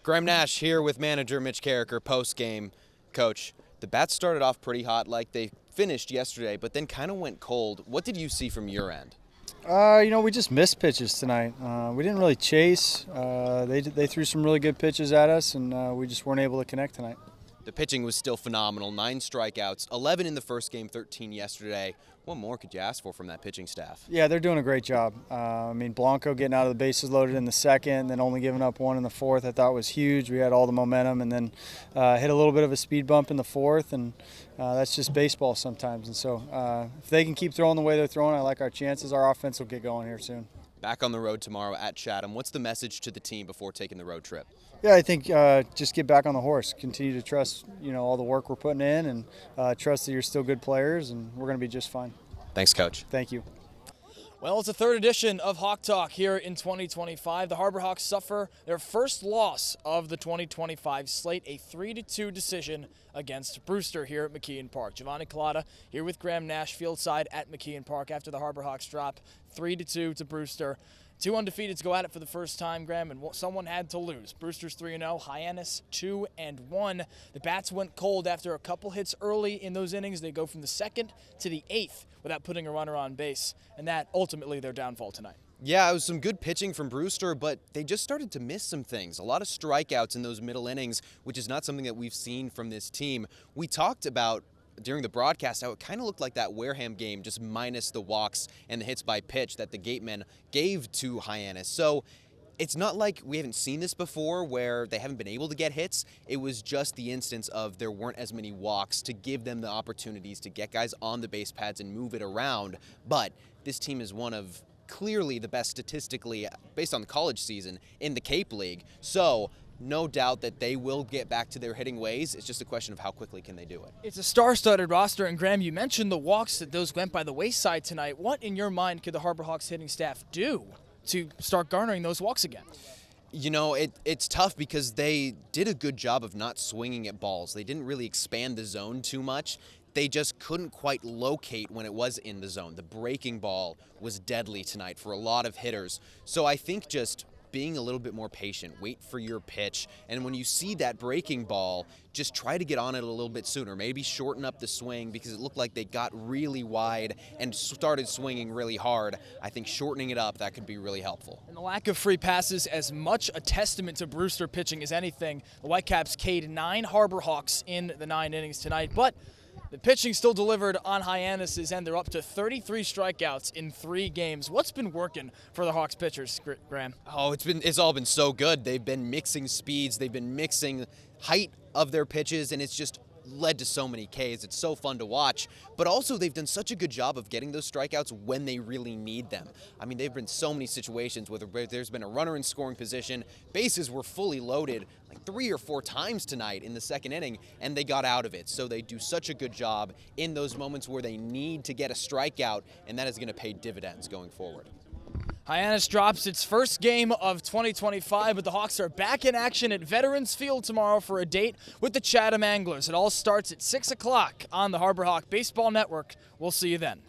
Graham Nash here with manager Mitch Karraker post-game. Coach, the bats started off pretty hot like they finished yesterday, but then kind of went cold. What did you see from your end? We just missed pitches tonight. We didn't really chase. They threw some really good pitches at us, and we just weren't able to connect tonight. The pitching was still phenomenal. 9 strikeouts, 11 in the first game, 13 yesterday. What more could you ask for from that pitching staff? Yeah, they're doing a great job. Blanco getting out of the bases loaded in the second, then only giving up 1 in the fourth, I thought was huge. We had all the momentum, and then hit a little bit of a speed bump in the fourth, and that's just baseball sometimes. And so if they can keep throwing the way they're throwing, I like our chances. Our offense will get going here soon. Back on the road tomorrow at Chatham. What's the message to the team before taking the road trip? Yeah, I think just get back on the horse. Continue to trust, all the work we're putting in, and trust that you're still good players, and we're going to be just fine. Thanks, Coach. Thank you. Well, it's the third edition of Hawk Talk here in 2025. The Harbor Hawks suffer their first loss of the 2025 slate, a 3-2 decision against Brewster here at McKeon Park. Giovanni Culotta here with Graham Nash, fieldside at McKeon Park after the Harbor Hawks drop 3-2 to Brewster. 2 undefeateds go at it for the first time, Graham, and someone had to lose. Brewster's 3-0, Hyannis 2-1. The bats went cold after a couple hits early in those innings. They go from the 2nd to the 8th without putting a runner on base, and that ultimately their downfall tonight. Yeah, it was some good pitching from Brewster, but they just started to miss some things. A lot of strikeouts in those middle innings, which is not something that we've seen from this team. We talked about during the broadcast how it kind of looked like that Wareham game, just minus the walks and the hits by pitch that the gatemen gave to Hyannis. So it's not like we haven't seen this before where they haven't been able to get hits. It was just the instance of there weren't as many walks to give them the opportunities to get guys on the base pads and move it around. But this team is one of clearly the best statistically, based on the college season, in the Cape League. So no doubt that they will get back to their hitting ways. It's just a question of how quickly can they do it. It's a star-studded roster, and Graham, you mentioned the walks that those went by the wayside tonight. What, in your mind, could the Harbor Hawks hitting staff do to start garnering those walks again? It's tough because they did a good job of not swinging at balls. They didn't really expand the zone too much. They just couldn't quite locate when it was in the zone. The breaking ball was deadly tonight for a lot of hitters. So I think just being a little bit more patient, wait for your pitch, and when you see that breaking ball, just try to get on it a little bit sooner. Maybe shorten up the swing because it looked like they got really wide and started swinging really hard. I think shortening it up, that could be really helpful. And the lack of free passes, as much a testament to Brewster pitching as anything. The Whitecaps K'd 9 Harbor Hawks in the 9 innings tonight, but the pitching still delivered on Hyannis' end. They're up to 33 strikeouts in 3 games. What's been working for the Hawks pitchers, Graham? Oh, it's all been so good. They've been mixing speeds. They've been mixing height of their pitches, and it's just led to so many Ks. It's so fun to watch. But also, they've done such a good job of getting those strikeouts when they really need them. I mean, they've been so many situations where there's been a runner in scoring position, bases were fully loaded like 3 or 4 times tonight in the 2nd inning, and they got out of it. So they do such a good job in those moments where they need to get a strikeout, and that is going to pay dividends going forward. Hyannis drops its first game of 2025, but the Hawks are back in action at Veterans Field tomorrow for a date with the Chatham Anglers. It all starts at 6 o'clock on the Harbor Hawk Baseball Network. We'll see you then.